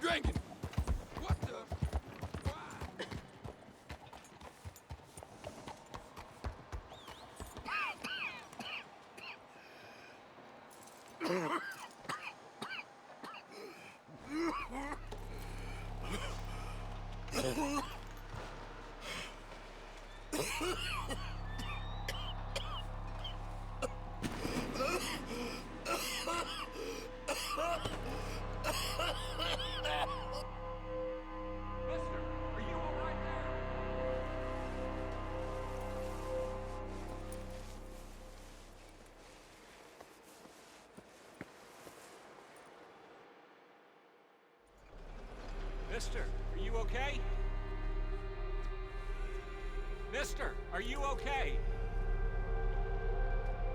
drinking. What the? Why? Mister, are you all right there? Mister, are you okay? Mister, are you okay?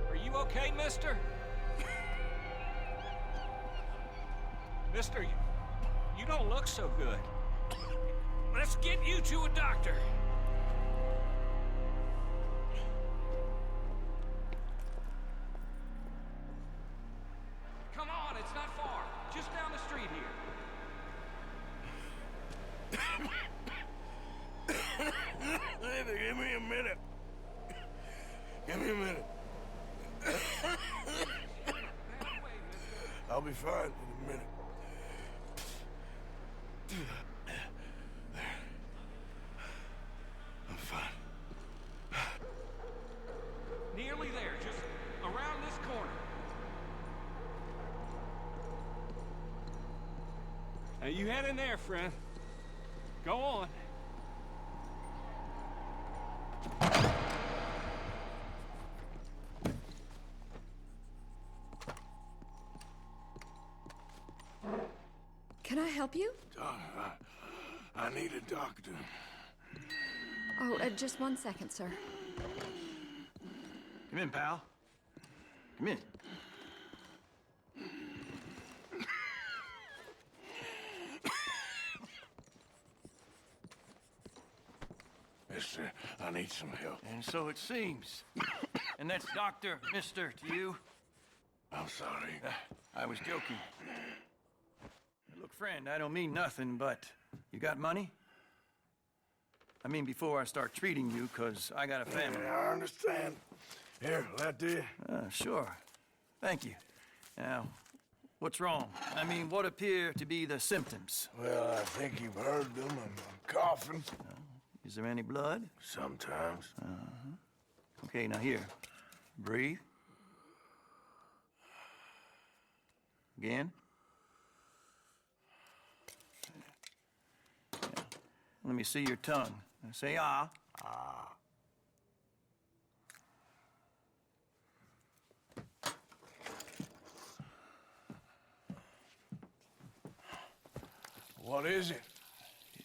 Are you okay, mister? Mister, you don't look so good. Let's get you to a doctor. Come on, it's not far. Just down the street here. Give me a minute. Give me a minute. I'll be fine in a minute. I'm fine. Nearly there, just around this corner. Now you head in there, friend. Go on. Can I help you? I need a doctor. Oh, just 1 second, sir. Come in, pal. Come in. Mister, I need some help. And so it seems. And that's Dr. Mister to you? I'm sorry. I was joking. Look, friend, I don't mean nothing, but you got money? I mean, before I start treating you, 'cause I got a family. Yeah, I understand. Here, that do you? Sure. Thank you. Now, what's wrong? I mean, what appear to be the symptoms? Well, I think you've heard them. I'm coughing. Is there any blood? Sometimes. Okay, now here. Breathe. Again. Yeah. Let me see your tongue. Now say ah. Ah. What is it?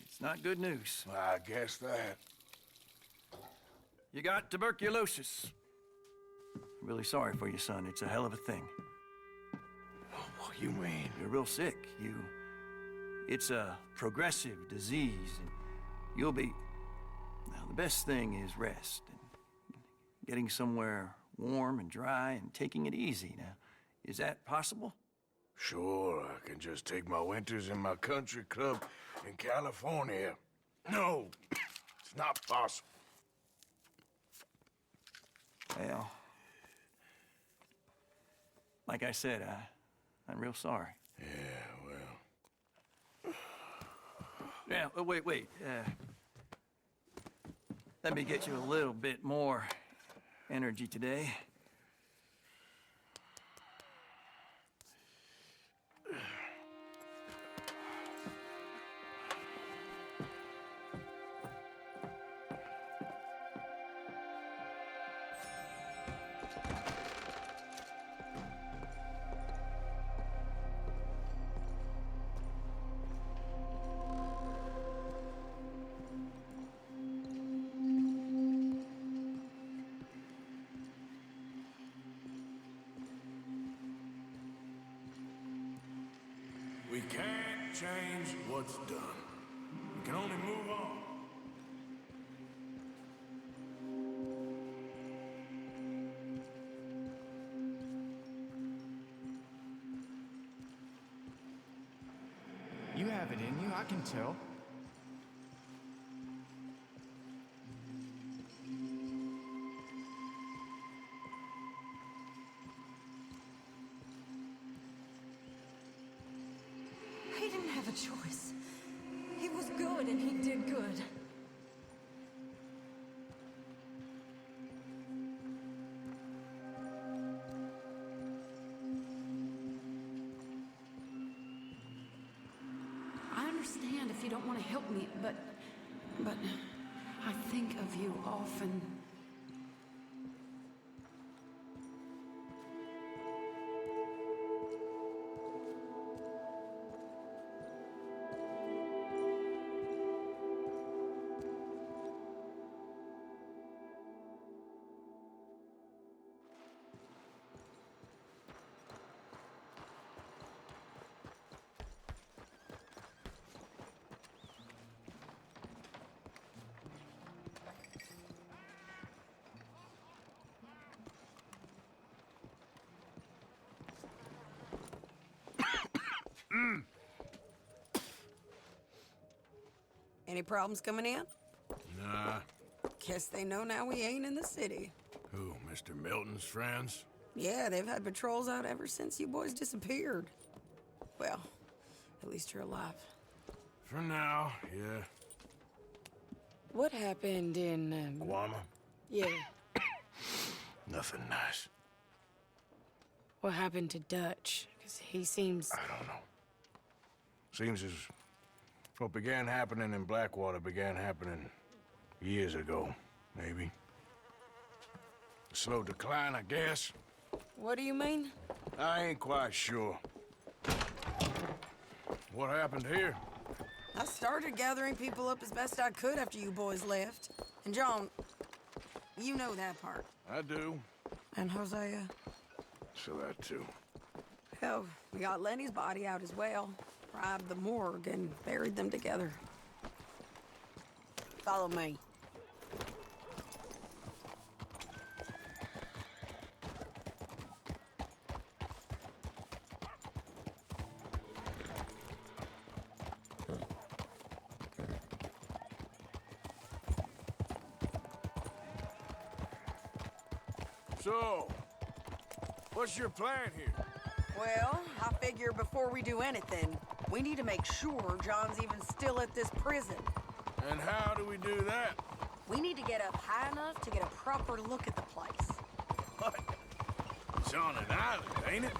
It's not good news. I guess that. You got tuberculosis. Really sorry for you, son. It's a hell of a thing. What you mean? You're real sick. It's a progressive disease, and you'll be... Now, the best thing is rest, and getting somewhere warm and dry and taking it easy. Now, is that possible? Sure, I can just take my winters in my country club in California. No, it's not possible. Well, like I said, I'm real sorry. Yeah, well... Yeah, wait. Let me get you a little bit more energy today. We can't change what's done. We can only move on. You have have it in you, I can tell. He didn't have a choice. He was good and he did good. I understand if you don't want to help me, but I think of you often. Any problems coming in? Nah. Guess they know now we ain't in the city. Who, Mr. Milton's friends? Yeah, they've had patrols out ever since you boys disappeared. Well, at least you're alive. For now, yeah. What happened in, Guama? Yeah. Nothing nice. What happened to Dutch? Because he seems... I don't know. Seems as what began happening in Blackwater began happening years ago, maybe. A slow decline, I guess. What do you mean? I ain't quite sure. What happened here? I started gathering people up as best I could after you boys left. And John, you know that part. I do. And Hosea? So that too. Hell, we got Lenny's body out as well. Robbed the morgue and buried them together. Follow me. So, what's your plan here? Well, I figure before we do anything, we need to make sure John's even still at this prison. And how do we do that? We need to get up high enough to get a proper look at the place. What? It's on an island, ain't it?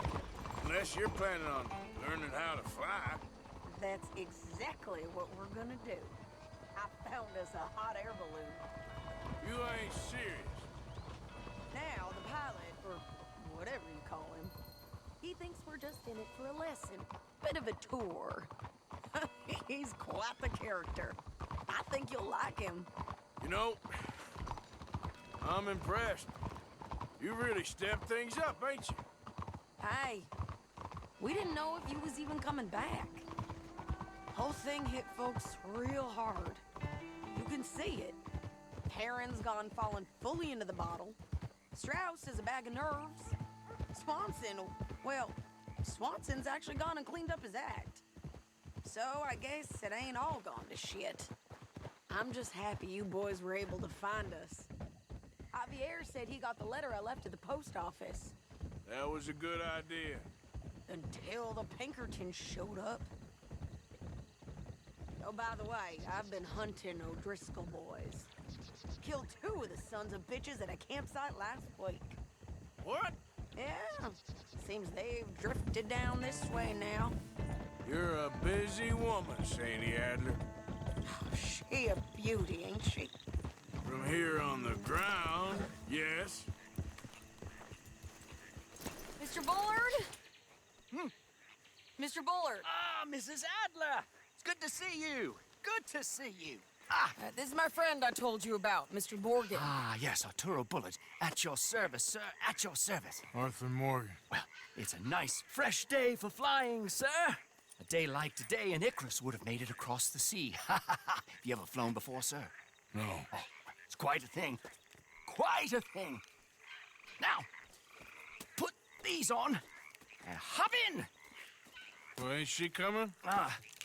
Unless you're planning on learning how to fly. That's exactly what we're gonna do. I found us a hot air balloon. You ain't serious. Now, the pilot, or whatever you call him, he thinks we're just in it for a lesson. Bit of a tour. He's quite the character. I think you'll like him. You know, I'm impressed. You really stepped things up, ain't you? Hey, we didn't know if you was even coming back. Whole thing hit folks real hard. You can see it. Perrin's gone falling fully into the bottle. Strauss is a bag of nerves. Swanson's actually gone and cleaned up his act. So I guess it ain't all gone to shit. I'm just happy you boys were able to find us. Javier said he got the letter I left at the post office. That was a good idea. Until the Pinkertons showed up. Oh, by the way, I've been hunting O'Driscoll boys. Killed 2 of the sons of bitches at a campsite last week. What? Yeah, seems they've drifted down this way now. You're a busy woman, Sadie Adler. She a beauty, ain't she? From here on the ground, yes. Mr. Bullard? Mr. Bullard. Ah, Mrs. Adler! It's good to see you. Good to see you. This is my friend I told you about, Mr. Morgan. Ah, yes, Arturo Bullard. At your service, sir. At your service. Arthur Morgan. Well, it's a nice, fresh day for flying, sir. A day like today, an Icarus would have made it across the sea. Have you ever flown before, sir? No. Oh, it's quite a thing. Quite a thing. Now, put these on and hop in. Well, ain't she coming?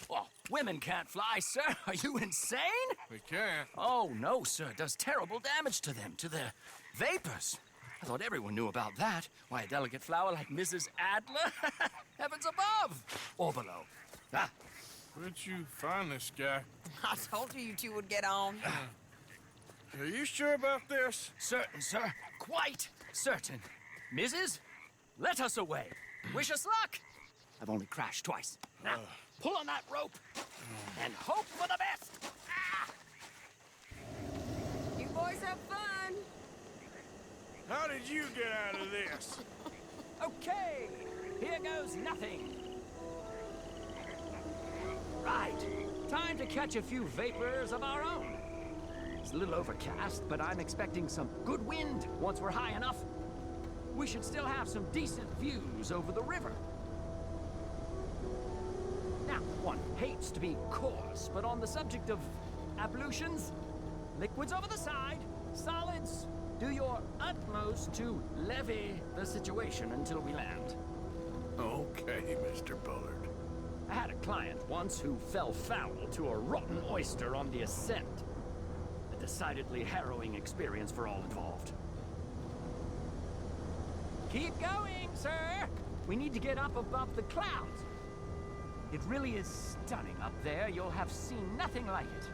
Well, women can't fly, sir. Are you insane? We can't. Oh, no, sir. It does terrible damage to them, to their vapors. I thought everyone knew about that. Why, a delicate flower like Mrs. Adler? Heavens above! Or below. Ah, Where'd you find this guy? I told you two would get on. Are you sure about this? certain, sir. Quite certain. Mrs., let us away. Wish us luck. I've only crashed twice. Now, pull on that rope and hope for the best. Ah! You boys have fun. How did you get out of this? Okay, here goes nothing. Right, time to catch a few vapors of our own. It's a little overcast, but I'm expecting some good wind once we're high enough. We should still have some decent views over the river. Now, one hates to be coarse, but on the subject of ablutions, liquids over the side, solids, do your utmost to levy the situation until we land. Okay, Mr. Bullard. I had a client once who fell foul to a rotten oyster on the ascent. A decidedly harrowing experience for all involved. Keep going, sir! We need to get up above the clouds. It really is stunning up there. You'll have seen nothing like it.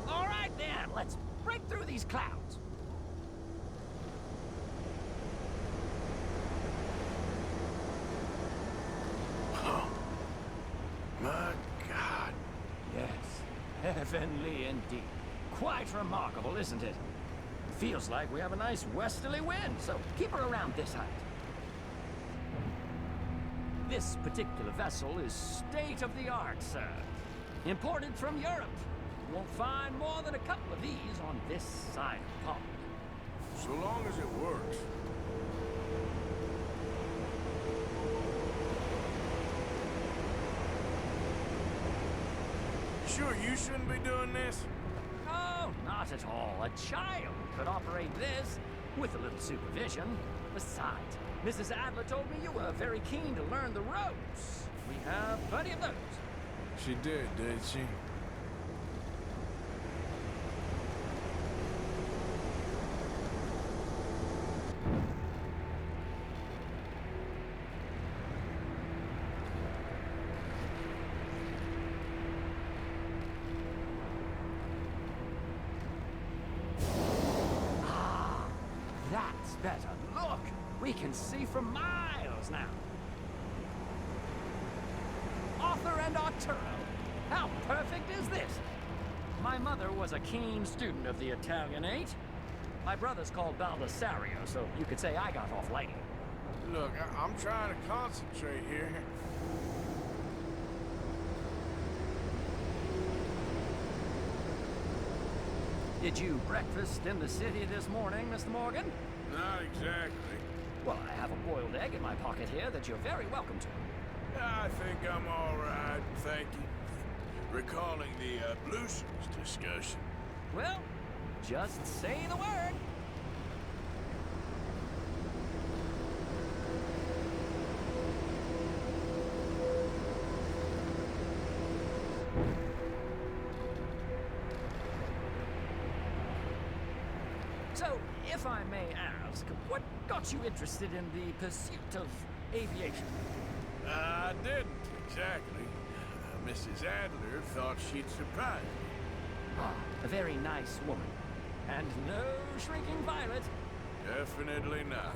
All right, then. Let's break through these clouds. My God. Yes, heavenly indeed. Quite remarkable, isn't it? Feels like we have a nice westerly wind, so keep her around this height. This particular vessel is state-of-the-art, sir. Imported from Europe. You won't find more than a couple of these on this side of the pond. So long as it works. Sure you shouldn't be doing this? Oh, not at all. A child could operate this with a little supervision. Besides, Mrs. Adler told me you were very keen to learn the ropes. We have plenty of those. She did she? That's better. Look, we can see for miles now. Arthur and Arturo. How perfect is this? My mother was a keen student of the Italianate. My brother's called Baldessario, so you could say I got off lightly. Look, I'm trying to concentrate here. Did you breakfast in the city this morning, Mr. Morgan? Not exactly. Well, I have a boiled egg in my pocket here that you're very welcome to. I think I'm all right, thank you. Recalling the ablutions discussion. Well, just say the word. So, if I may ask, what got you interested in the pursuit of aviation? I didn't, exactly. Mrs. Adler thought she'd surprise me. Ah, a very nice woman. And no shrinking violet. Definitely not.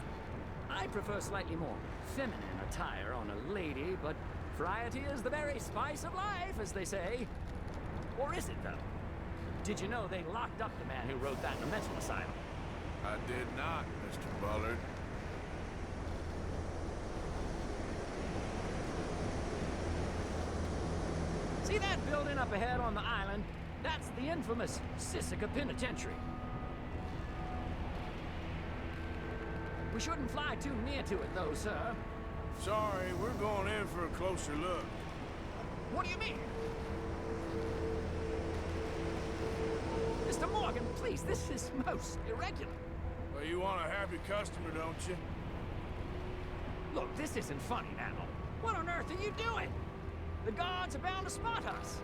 I prefer slightly more feminine attire on a lady, but variety is the very spice of life, as they say. Or is it, though? Did you know they locked up the man who wrote that in a mental asylum? I did not, Mr. Bullard. See that building up ahead on the island? That's the infamous Sisika Penitentiary. We shouldn't fly too near to it, though, sir. Sorry, we're going in for a closer look. What do you mean? Mr. Morgan, please, this is most irregular. Well, you want a happy customer, don't you? Look, this isn't funny now. What on earth are you doing? The guards are bound to spot us.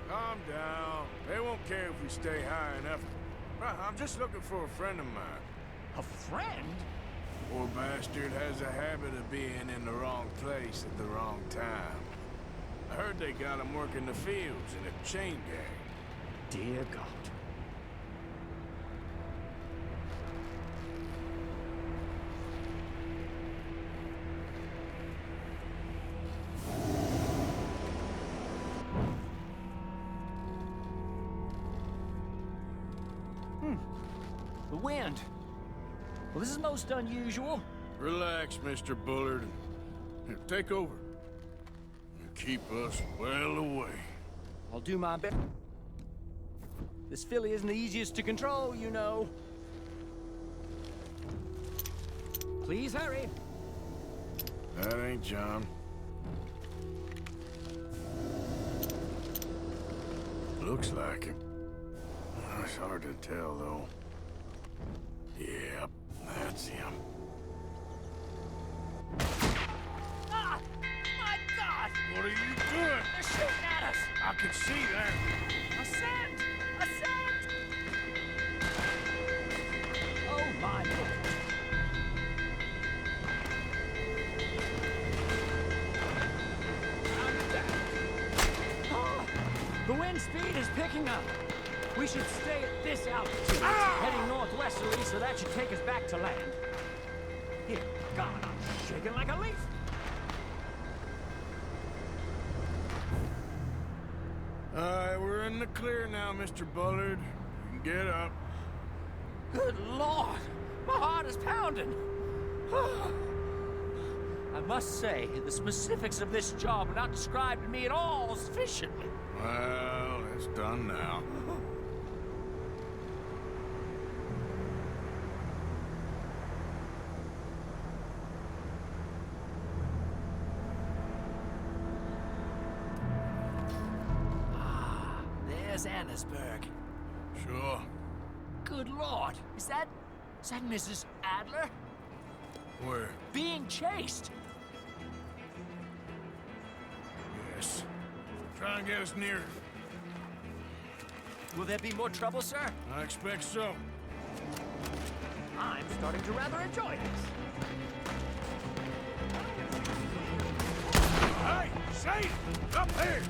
Calm down. They won't care if we stay high enough. I'm just looking for a friend of mine. A friend? Poor bastard has a habit of being in the wrong place at the wrong time. I heard they got him working the fields in a chain gang. Dear God. The wind. Well, this is most unusual. Relax, Mr. Bullard. Here, take over. And keep us well away. I'll do my best. This filly isn't the easiest to control, you know. Please hurry. That ain't John. Looks like him. It's hard to tell, though. Yep, that's him. Ah! My God! What are you doing? They're shooting at us! I can see that. A scent! A scent! Oh, my Lord. Round back. Ah! The wind speed is picking up. We should stay at this altitude, heading northwesterly, so that should take us back to land. Here, God, I'm shaking like a leaf. All right, we're in the clear now, Mr. Bullard. You can get up. Good Lord, my heart is pounding. I must say, the specifics of this job are not described to me at all sufficiently. Well, it's done now. There's Annesburg. Sure. Good Lord, is that Mrs. Adler? Where? Being chased. Yes. Try and get us near. Will there be more trouble, sir? I expect so. I'm starting to rather enjoy this. Hey, Shane! Up there!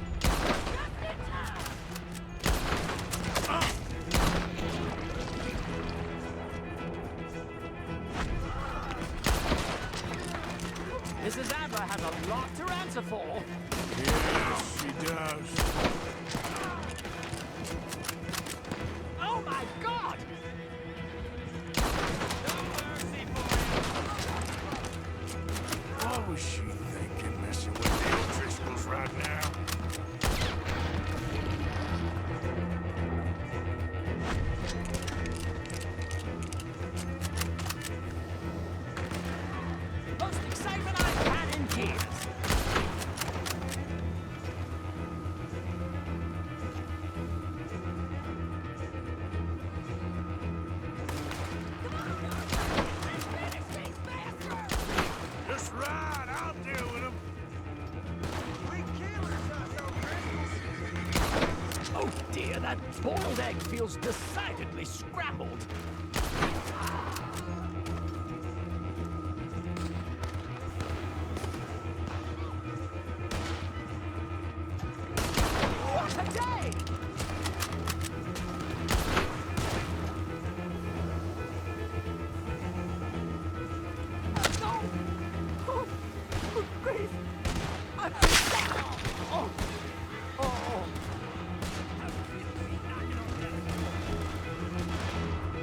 Mrs. Adler has a lot to answer for. Yes, she does. Oh my God! What was she thinking, messing with the O'Driscolls right now? Most excitement I've had in years. Just right, I'll deal with him. Oh dear, that boiled egg feels decidedly scrambled. What a day! No! Oh, good grief! I'm... Oh! Oh!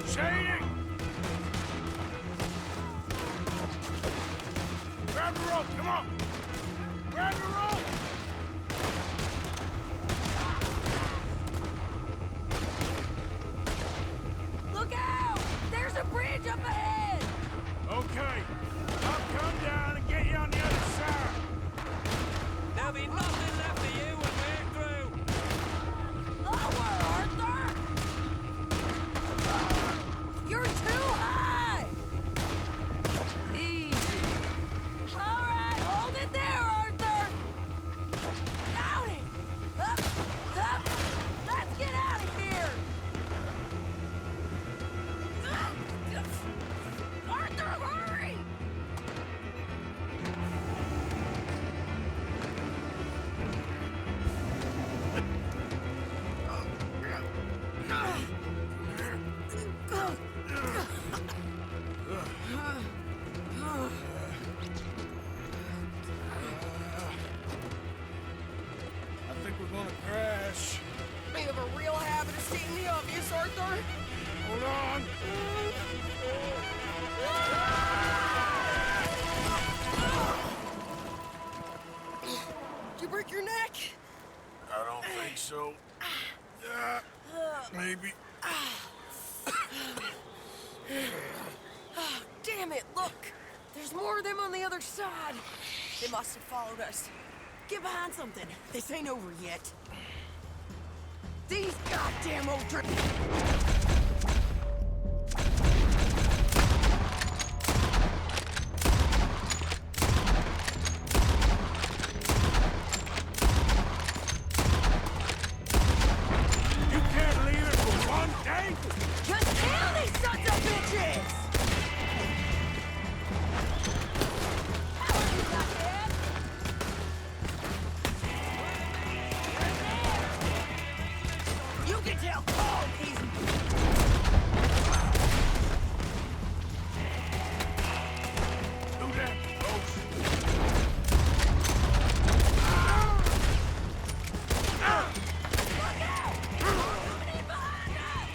Shady! on! Did you break your neck? I don't think so. Maybe. Damn it, look! There's more of them on the other side. They must have followed us. Get behind something. This ain't over yet. These goddamn old You can't leave it for one day? Just kill these sons of bitches! How are you, goddamn? You can tell Paul he's... Do that, folks. Look out! Coming in behind us!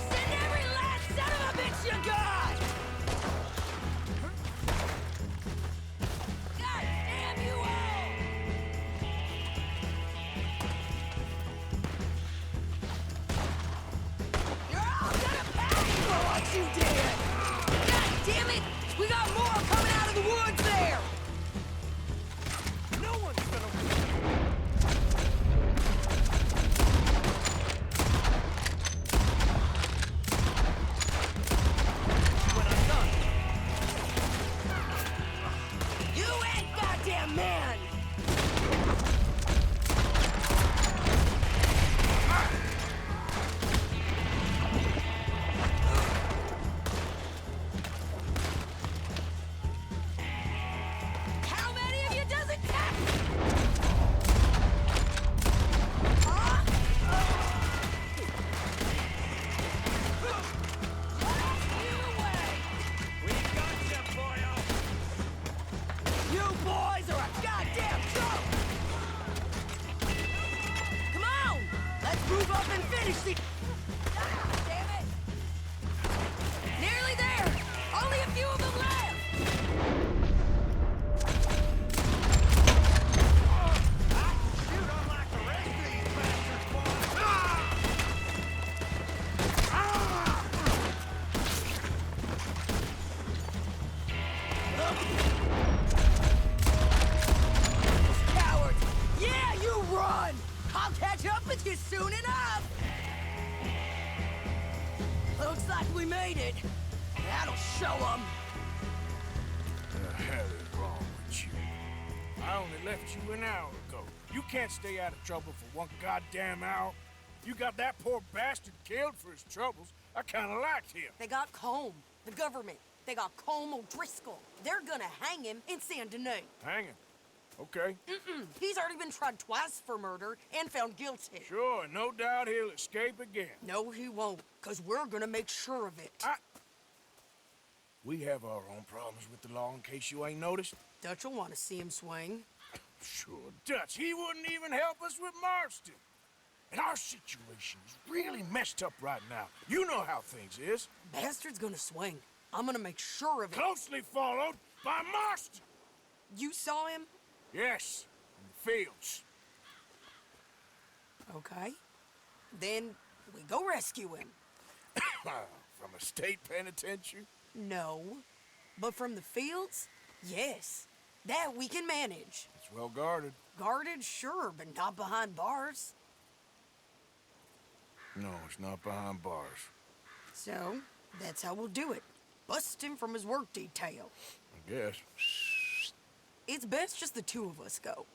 Send every last son of a bitch you got! God damn you all! You're all gonna pay for what you did! God damn it! We got more coming out of the woods there! No one's gonna... When I'm done. You ain't goddamn man! How many of you does it take? Huh? You away! We got you, boyo! You boys are a goddamn joke! Come on! Let's move up and finish the... Ah, damn it! Nearly there! Only a few of them left! Shoot unlike the rest of these bastards, boy! Cowards! Yeah, you run! I'll catch up with you soon enough! Looks like we made it. That'll show them. The hell is wrong with you? I only left you an hour ago. You can't stay out of trouble for one goddamn hour. You got that poor bastard killed for his troubles. I kinda liked him. They got Combe, the government. They got Combe O'Driscoll. They're gonna hang him in Saint Denis. Hanging. Okay. He's already been tried twice for murder and found guilty. Sure, no doubt he'll escape again. No, he won't, because we're gonna make sure of it. We have our own problems with the law in case you ain't noticed. Dutch will want to see him swing. Sure, Dutch, he wouldn't even help us with Marston. And our situation is really messed up right now. You know how things is. Bastard's gonna swing. I'm gonna make sure of it. Closely followed by Marston. You saw him? Yes, in the fields. Okay. Then we go rescue him. From a state penitentiary? No. But from the fields? Yes. That we can manage. It's well guarded. Guarded, sure, but not behind bars. No, it's not behind bars. So, that's how we'll do it. Bust him from his work detail. I guess. It's best just the two of us go.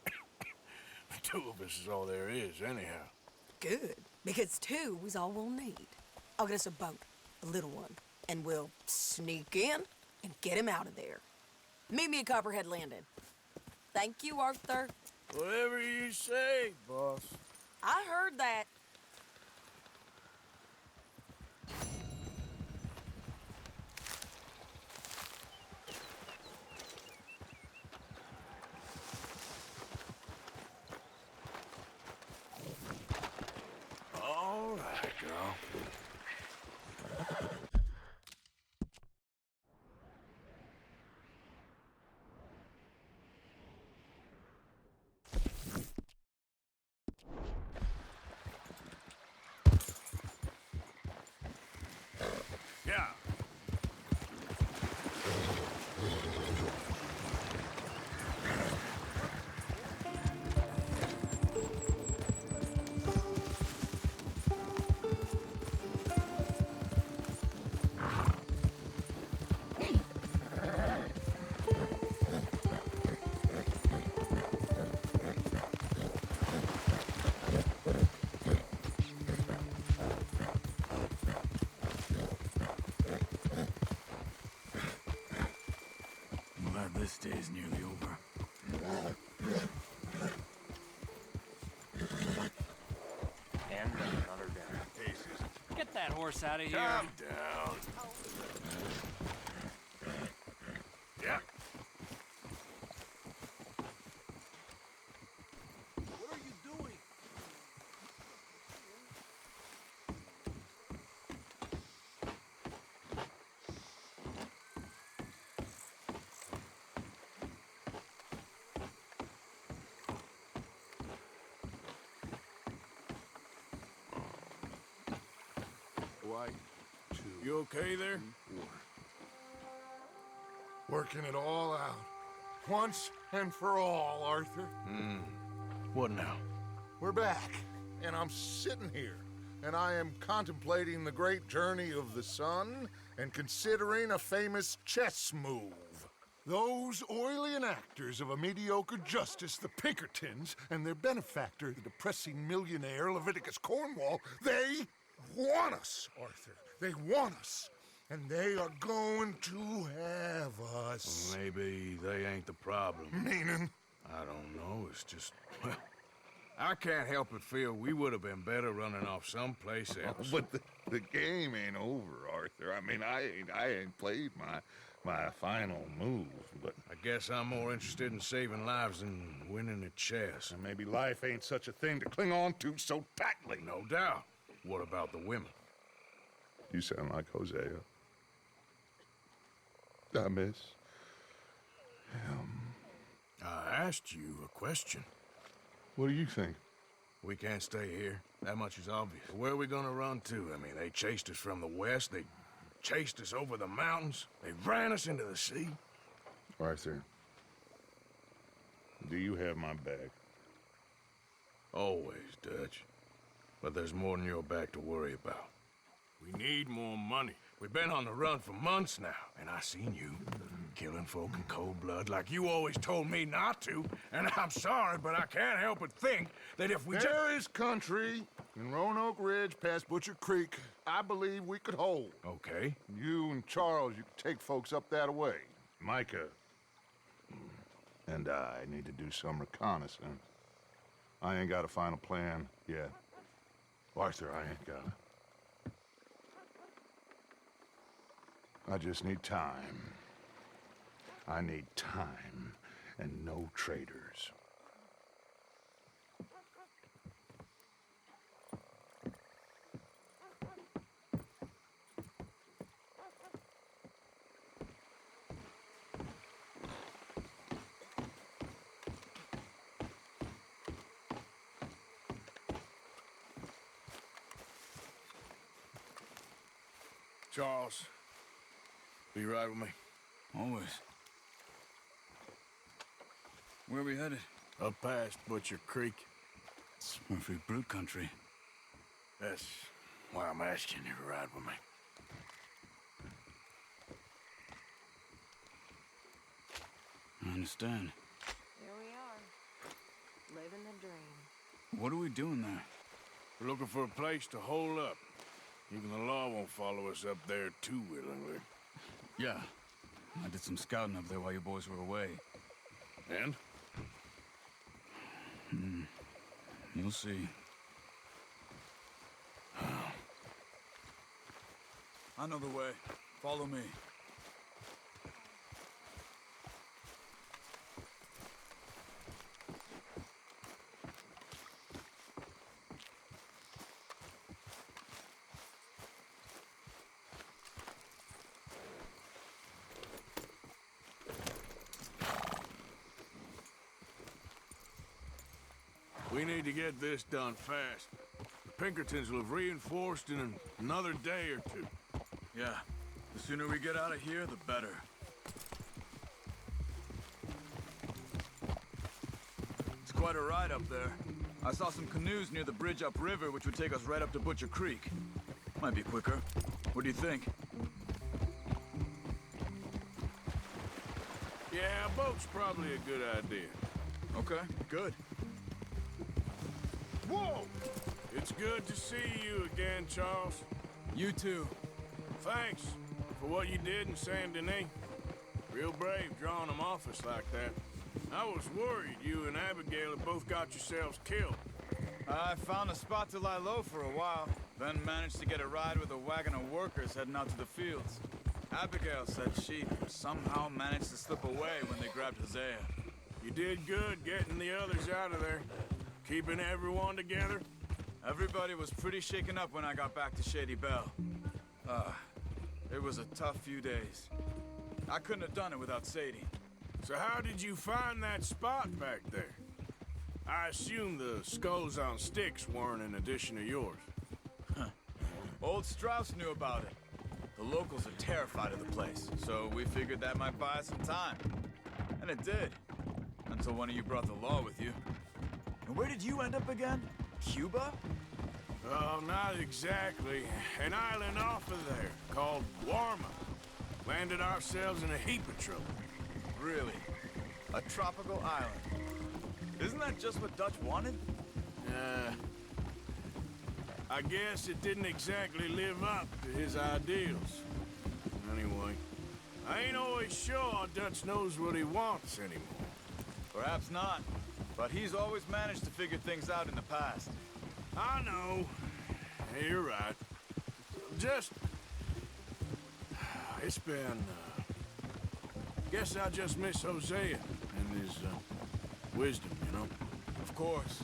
The two of us is all there is, anyhow. Good, because two is all we'll need. I'll get us a boat, a little one, and we'll sneak in and get him out of there. Meet me at Copperhead Landing. Thank you, Arthur. Whatever you say, boss. I heard that. Yeah. I'm glad this day is nearly over. And another down. Get that horse out of here. Calm down. Yeah. What are you doing? White, two. You okay there? Working it all out. Once and for all, Arthur. What now? We're back, and I'm sitting here, and I am contemplating the great journey of the sun and considering a famous chess move. Those oily enactors of a mediocre justice, the Pinkertons, and their benefactor, the depressing millionaire Leviticus Cornwall, they want us, Arthur. They want us. And they are going to have us. Maybe they ain't the problem. Meaning? I don't know. It's just, well, I can't help but feel we would have been better running off someplace else. But the game ain't over, Arthur. I mean, I ain't played my final move, but I guess I'm more interested in saving lives than winning at chess. and maybe life ain't such a thing to cling on to so tightly. No doubt. What about the women? You sound like Hosea. I miss him. I asked you a question. What do you think? We can't stay here. That much is obvious. Where are we gonna run to? I mean, they chased us from the west. They chased us over the mountains. They ran us into the sea. Arthur, do you have my back? Always, Dutch. But there's more than your back to worry about. We need more money. We've been on the run for months now, and I seen you killing folk in cold blood like you always told me not to. And I'm sorry, but I can't help but think that if we just... There is country in Roanoke Ridge past Butcher Creek I believe we could hold. Okay. You and Charles, you could take folks up that way. Micah and I need to do some reconnaissance. I ain't got a final plan yet. Arthur, I ain't got it. I just need time. I need time and no traitors. Charles, be right with me. Always. Where are we headed? Up past Butcher Creek. It's Murphy Brute country. That's why I'm asking you to ride with me. I understand. Here we are, living the dream. What are we doing there? We're looking for a place to hole up. Even the law won't follow us up there too willingly. Yeah. I did some scouting up there while you boys were away. And? You'll see. I know the way. Follow me. to get this done fast. The Pinkertons will have reinforced in another day or two. Yeah. The sooner we get out of here, the better. It's quite a ride up there. I saw some canoes near the bridge upriver, which would take us right up to Butcher Creek. Might be quicker. What do you think? Yeah, a boat's probably a good idea. Okay, good. Whoa! It's good to see you again, Charles. You too. Thanks for what you did in Saint Denis. Real brave drawing them off us like that. I was worried you and Abigail had both got yourselves killed. I found a spot to lie low for a while, then managed to get a ride with a wagon of workers heading out to the fields. Abigail said she somehow managed to slip away when they grabbed Hosea. You did good getting the others out of there. Keeping everyone together. Everybody was pretty shaken up when I got back to Shady Belle. It was a tough few days. I couldn't have done it without Sadie. So how did you find that spot back there? I assume the skulls on sticks weren't an addition of yours. Old Strauss knew about it. The locals are terrified of the place, so we figured that might buy us some time. And it did. Until one of you brought the law with you. And where did you end up again? Cuba? Oh, not exactly. An island off of there, called Warma. Landed ourselves in a heap of trouble. Really? A tropical island? Isn't that just what Dutch wanted? I guess it didn't exactly live up to his ideals. Anyway, I ain't always sure Dutch knows what he wants anymore. Perhaps not. But he's always managed to figure things out in the past. I know. You're right. Just... It's been... Guess I just miss Hosea and his, wisdom, you know? Of course.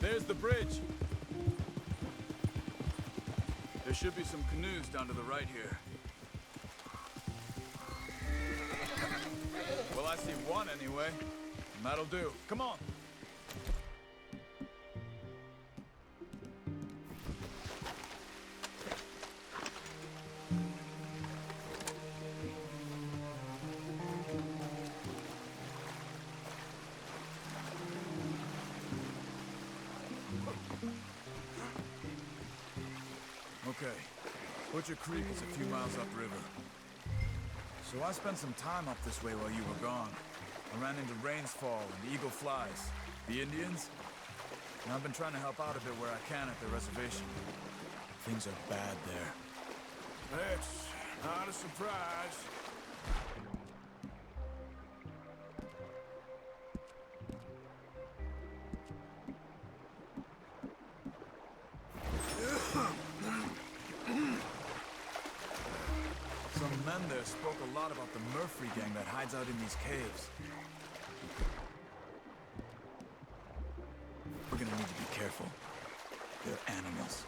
There's the bridge. There should be some canoes down to the right here. Well, I see one anyway. And that'll do. Come on. Okay. Butcher Creek is a few miles upriver. So I spent some time up this way while you were gone. I ran into Rains Fall and Eagle Flies. The Indians? And I've been trying to help out a bit where I can at their reservation. Things are bad there. That's not a surprise. Some men there spoke a lot about the Murphy gang that hides out in these caves. We're gonna need to be careful. They're animals.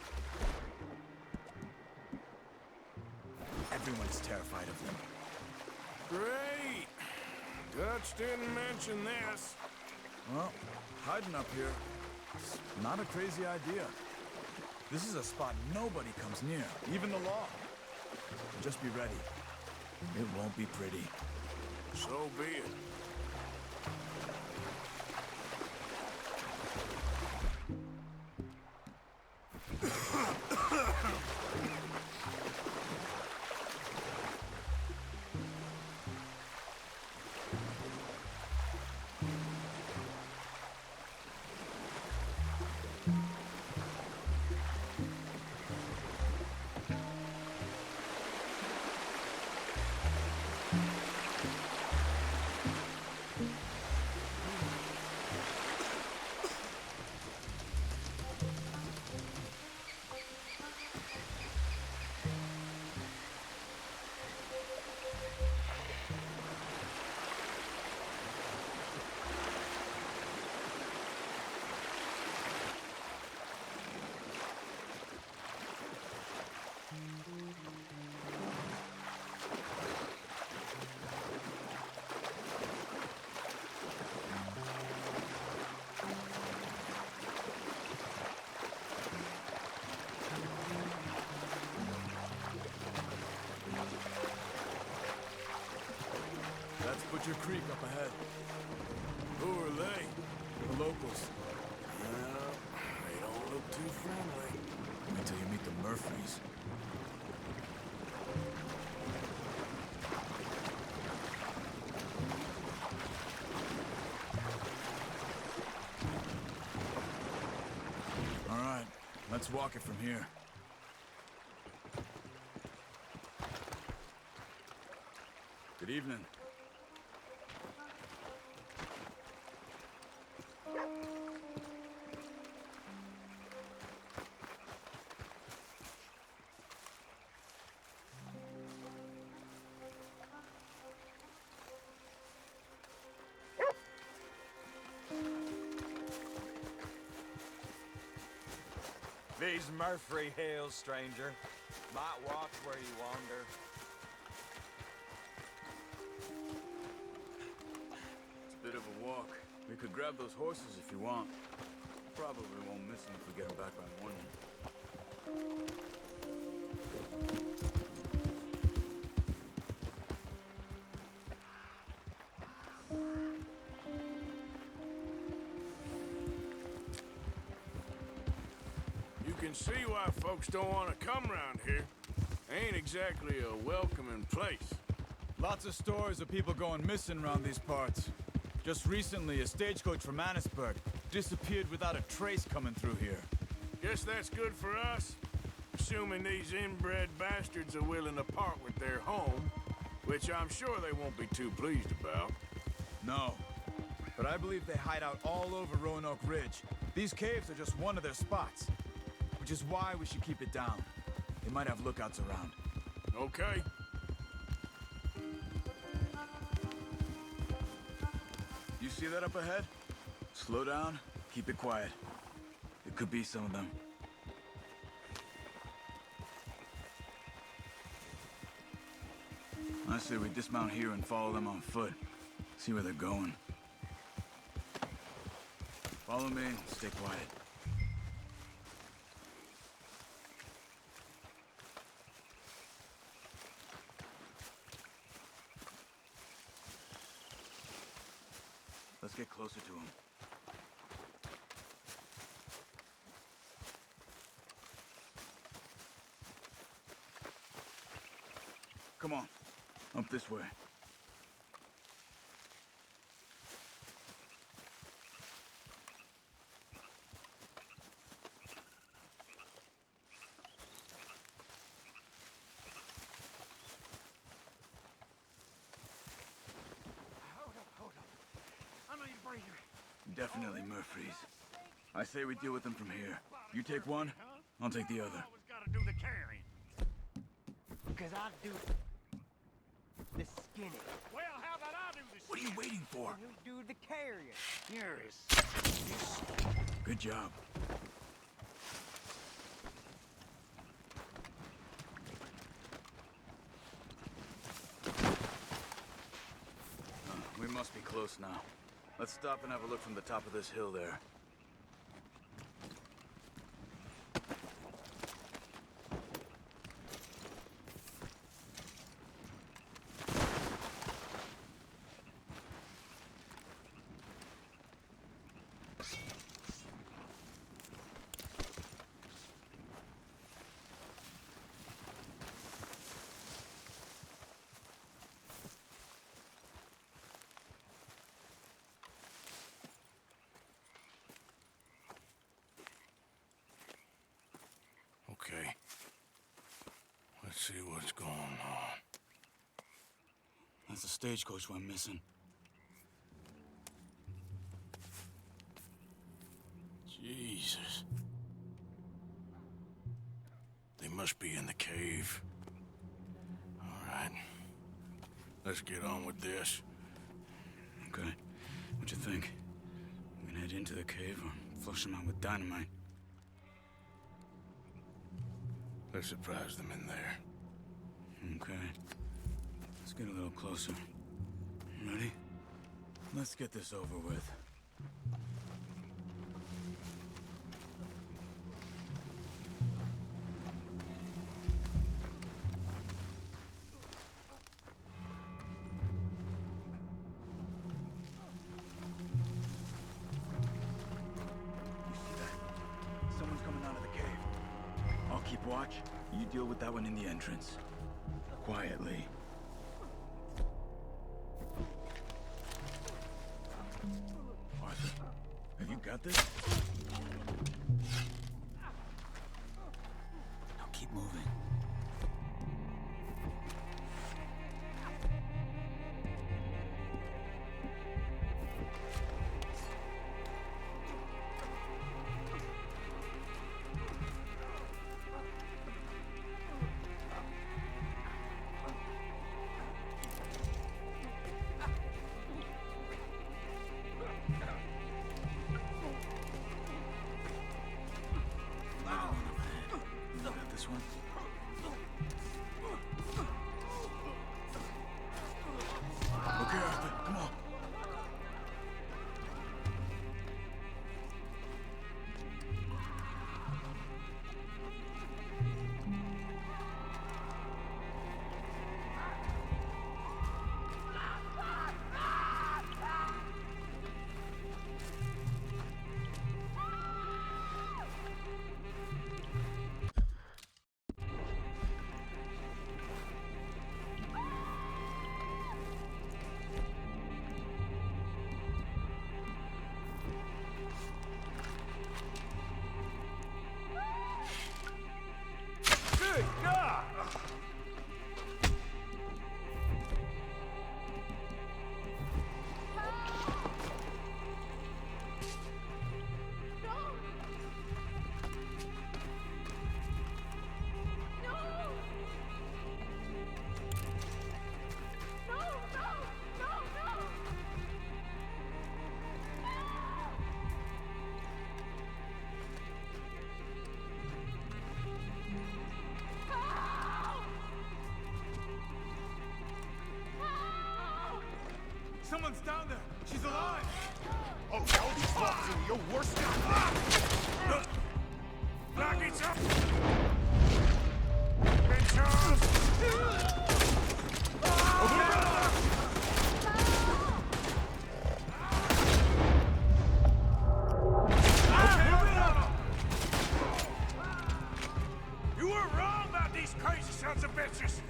Everyone is terrified of them. Great. Dutch didn't mention this. Well, hiding up here is not a crazy idea. This is a spot nobody comes near, even the law. Just be ready. It won't be pretty. So be it. Butcher Creek up ahead. Who are they? The locals. Well, they don't look too friendly. Wait till you meet the Murphys. All right, let's walk it from here. Good evening. These Murphy Hills, stranger. Might watch where you wander. It's a bit of a walk. We could grab those horses if you want. Probably won't miss them if we get them back by morning. You can see why folks don't want to come around here. Ain't exactly a welcoming place. Lots of stories of people going missing around these parts. Just recently, a stagecoach from Annisburg disappeared without a trace coming through here. Guess that's good for us. Assuming these inbred bastards are willing to part with their home, which I'm sure they won't be too pleased about. No. But I believe they hide out all over Roanoke Ridge. These caves are just one of their spots. Which is why we should keep it down. They might have lookouts around. Okay. You see that up ahead? Slow down, keep it quiet. It could be some of them. I say we dismount here and follow them on foot. See where they're going. Follow me and stay quiet. Let's get closer to him. Come on, up this way. Definitely Murphy's. I say we deal with them from here. You take one, I'll take the other. Gotta do the carrying. Because I do the skinning. Well, how about I do the What are you waiting for? You do the carrying. Here is. Good job. We must be close now. Let's stop and have a look from the top of this hill there. Okay. Let's see what's going on. That's the stagecoach went missing. Jesus. They must be in the cave. All right. Let's get on with this. Okay. What you think? We can head into the cave or flush them out with dynamite? Let's surprise them in there. Okay. Let's get a little closer. Ready? Let's get this over with. watch. You deal with that one in the entrance. Quietly. Arthur, have you got this? Now keep moving. This one? Okay, Arthur, come on. Good God! Someone's down there! She's alive! Oh, all these fuckers are your worst nightmare. Block it up! Ben Charles! You were wrong about these crazy sons of bitches!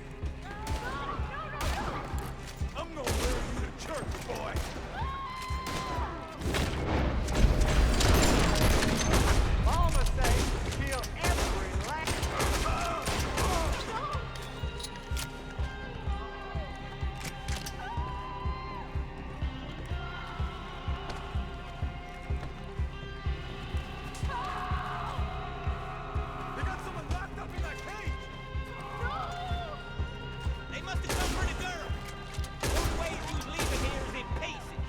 I'm gonna wear you to church, boy! Mama say kill every last. They got someone locked up in that cage! They must have come for the girl. One way you was leaving here is in pieces.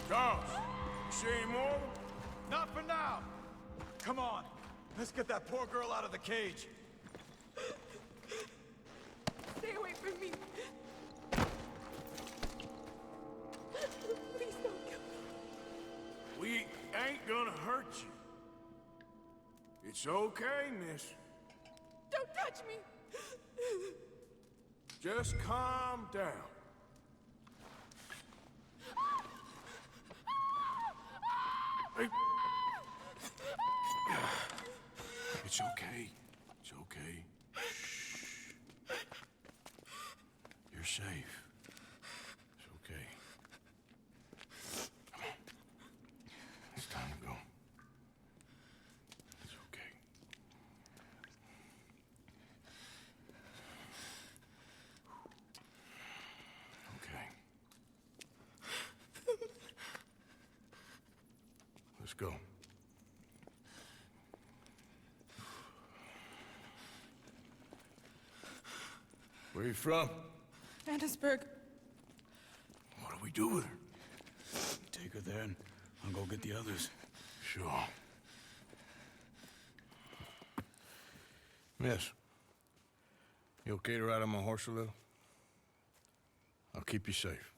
Charles, you see any more of them? Not for now! Come on, let's get that poor girl out of the cage. Stay away from me. Please don't kill me. We ain't gonna hurt you. It's okay, miss. Don't touch me. Just calm down. Hey. It's okay. It's okay. Shh. You're safe. It's okay. Come on. It's time to go. It's okay. Okay. Let's go. Where you from? Annesburg. What do we do with her? Take her there and I'll go get the others. Sure. Miss, you okay to ride on my horse a little? I'll keep you safe.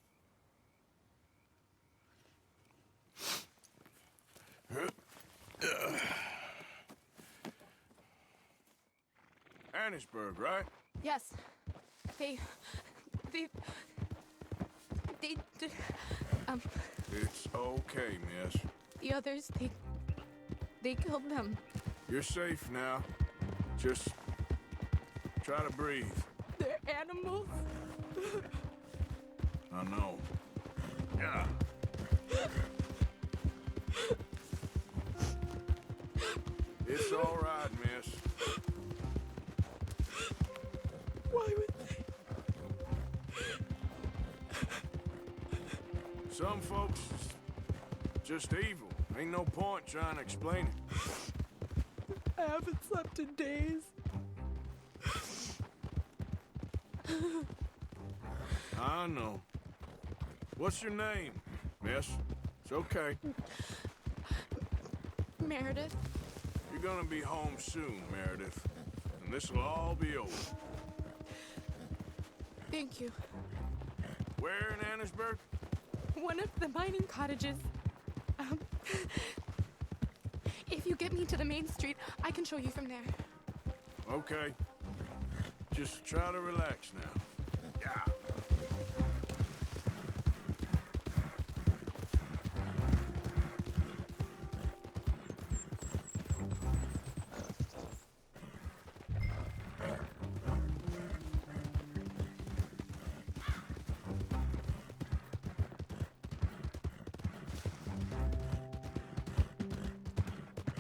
Annesburg, right? Yes. They... It's okay, miss. The others, They killed them. You're safe now. Just try to breathe. They're animals. I know. Yeah. It's all right, miss. Why would they? Some folks just evil. Ain't no point trying to explain it. I haven't slept in days. I know. What's your name, miss? It's okay. Meredith. You're gonna be home soon, Meredith. And this'll all be over. Thank you. Where in Annisburg? One of the mining cottages. If you get me to the main street, I can show you from there. Okay. Just try to relax now. Yeah.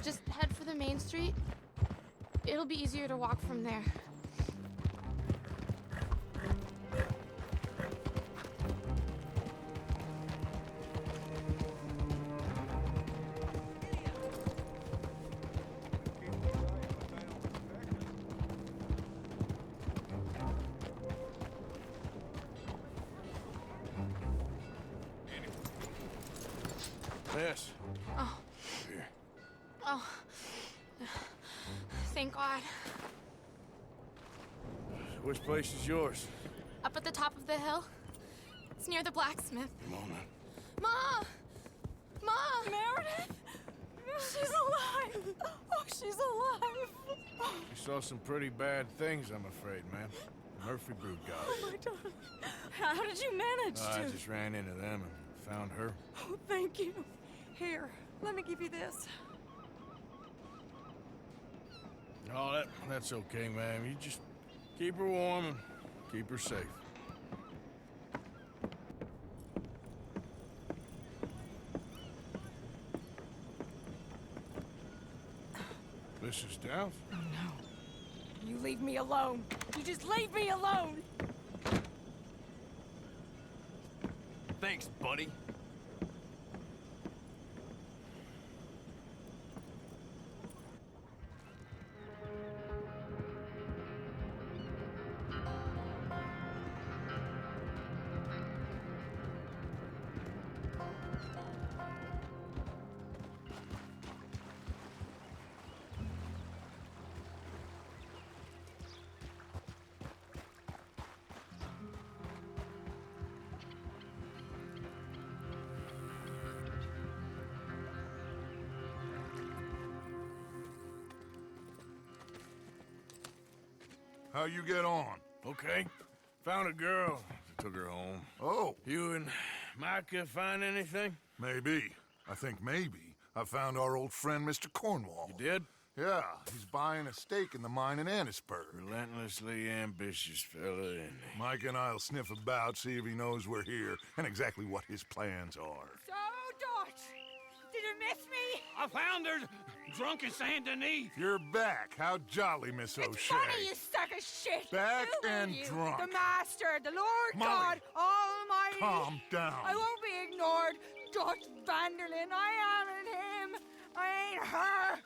Just head for the main street. It'll be easier to walk from there. Yes. Oh. Here. Oh. Thank God. Which place is yours? Up at the top of the hill. It's near the blacksmith. Come on then. Ma! Ma! Meredith! She's alive! Oh, she's alive! You saw some pretty bad things, I'm afraid, ma'am. Murphy brood got Oh, us. my darling. How did you manage to? I just ran into them and found her. Oh, thank you. Here, let me give you this. Oh, that's okay, ma'am. You just keep her warm and keep her safe. Mrs. Downs? Oh, no. You leave me alone. You just leave me alone. Thanks, buddy. How you get on? Okay. Found a girl. Took her home. Oh. You and Micah find anything? Maybe. I think maybe. I found our old friend, Mr. Cornwall. You did? Yeah, he's buying a stake in the mine in Annisburg. Relentlessly ambitious fella, isn't he? Mike and I'll sniff about, see if he knows we're here, and exactly what his plans are. So, Dutch, did you miss me? I found her drunk in Saint Denis. You're back. How jolly, Miss O'Shea. It's funny, you sack of shit. Back Who are and you? drunk. The Master, the Lord Molly. God Almighty. Calm down. I won't be ignored. Dutch Van der Linde, I am him. I ain't her.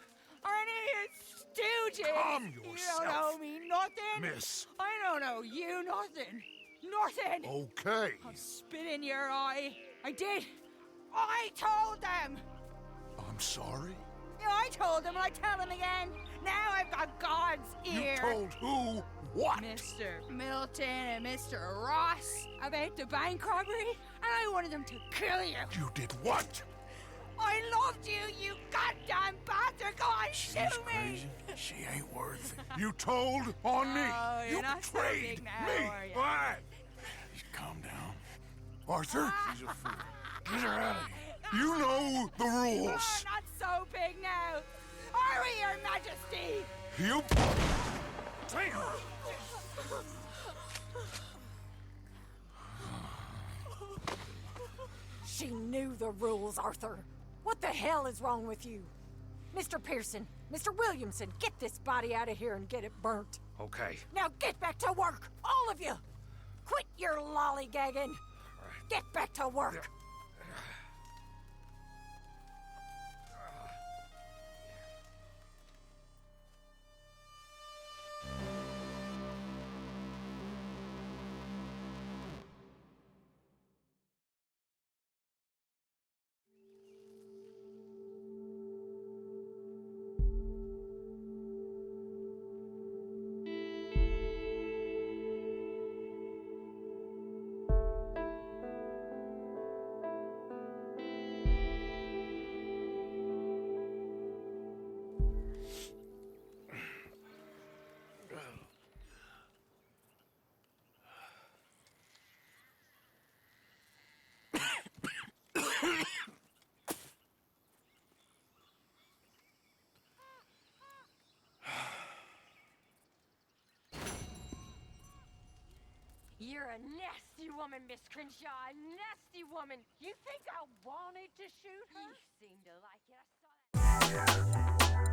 Or any of his stooges. Calm You yourself. don't know me nothing. Miss. I don't know you nothing. Nothing. Okay. I'll spit in your eye. I did. I told them. I'm sorry? Yeah, I told them and I tell them again. Now I've got God's ear. You told who what? Mr. Milton and Mr. Ross about the bank robbery, and I wanted them to kill you. You did what? I loved you, you goddamn bastard! Go on, She's shoot me! crazy. She ain't worth it. You told on me. Oh, you're You not so betrayed big now, me. are you? What? Just calm down. Arthur, She's a fool. Get her out of here. you know the Oh, rules. not so big now. Are we, Your Majesty? You... She knew the rules, Arthur. What the hell is wrong with you? Mr. Pearson, Mr. Williamson, get this body out of here and get it burnt. Okay. Now get back to work, all of you! Quit your lollygagging! Get back to work! You're a nasty woman, Miss Crenshaw, a nasty woman. You think I wanted to shoot her? You seem to like it. I saw that.